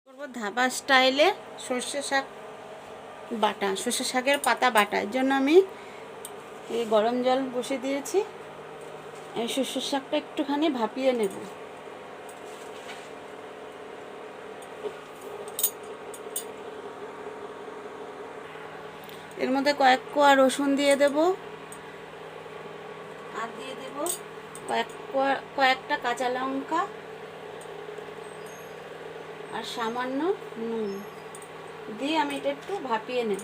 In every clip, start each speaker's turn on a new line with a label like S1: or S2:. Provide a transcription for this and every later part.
S1: করব ধাবা স্টাইলে সর্ষে শাক বাটা, সর্ষে শাকের পাতা বাটা। এর জন্য আমি এই গরম জল বসিয়ে দিয়েছি। এই সর্ষে শাকটা একটুখানি ভাপিয়ে নেব। এর মধ্যে কয়েক কোয়া রসুন দিয়ে দেব, আর দিয়ে দেব কয়েকটা কাঁচা লঙ্কা আর সামান্য নুন দিয়ে আমি এটা একটু ভাপিয়ে নেব।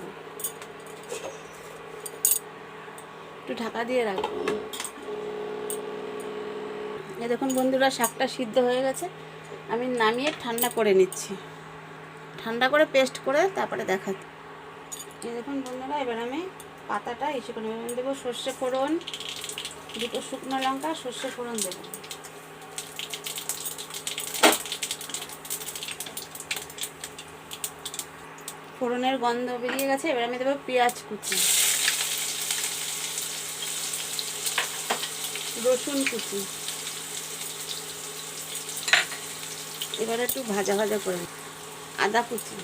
S1: একটু ঢাকা দিয়ে রাখবো। এই দেখুন বন্ধুরা, শাকটা সিদ্ধ হয়ে গেছে। আমি নামিয়ে ঠান্ডা করে নিচ্ছি, ঠান্ডা করে পেস্ট করে তারপরে দেখাচ্ছি। এই দেখুন বন্ধুরা, এবার আমি পাতাটা ইসে করে দেবো। সর্ষে ফোড়ন, দুটো শুকনো লঙ্কা, সর্ষে ফোড়ন দেবো। ফোড়নের গন্ধ বেরিয়ে গেছে। এবার আমি দেবো পেঁয়াজ কুচি, রসুন কুচি। এবার একটু ভাজা ভাজা করে আদা কুচি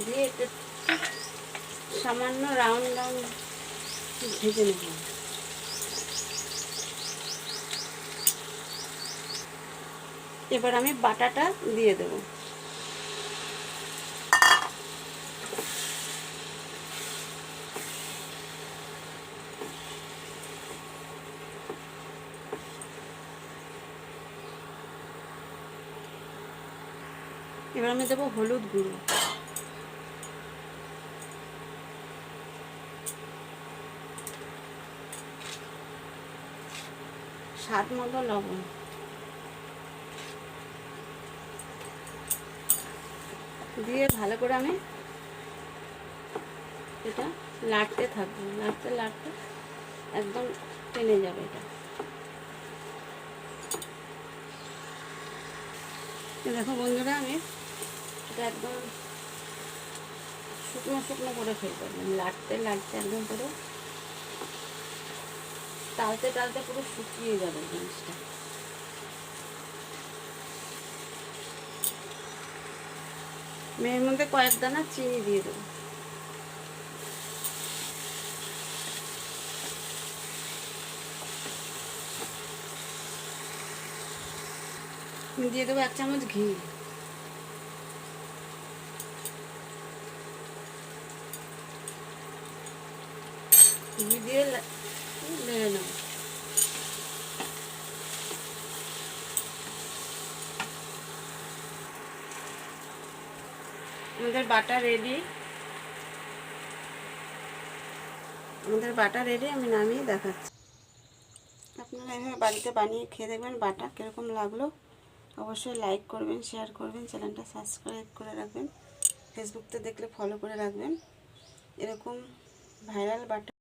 S1: দিয়ে একটু সামান্য রাউন্ড রাউন্ড ভেজে নেব। এবার আমি বাটাটা দিয়ে দেব। এবার আমি দেবো হলুদ গুঁড়ো, স্বাদ মতো লবণ, দিয়ে ভালো করে আমি এটা লাড়তে থাকবো। লাড়তে লাড়তে একদম টেনে যাবে এটা। দেখো বন্ধুরা, আমি এটা একদম শুকনো শুকনো করে ফেলবো। লাড়তে লাড়তে একদম পুরো টালতে টালতে পুরো শুকিয়ে যাবে জিনিসটা। এর মধ্যে কয়েক দানা চিনি দিয়ে দেবো। দিয়ে দেবো 1 চামচ ঘি। ঘি দিয়ে নেড়ে নেব। আমাদের বাটা রেডি। আমি নামিয়ে দেখাচ্ছি। আপনারা এভাবে বাড়িতে বানিয়ে খেয়ে দেখবেন বাটা কীরকম লাগলো। অবশ্যই লাইক করবেন, শেয়ার করবেন, চ্যানেলটা সাবস্ক্রাইব করে রাখবেন। ফেসবুকতে দেখলে ফলো করে রাখবেন। এরকম ভাইরাল বাটা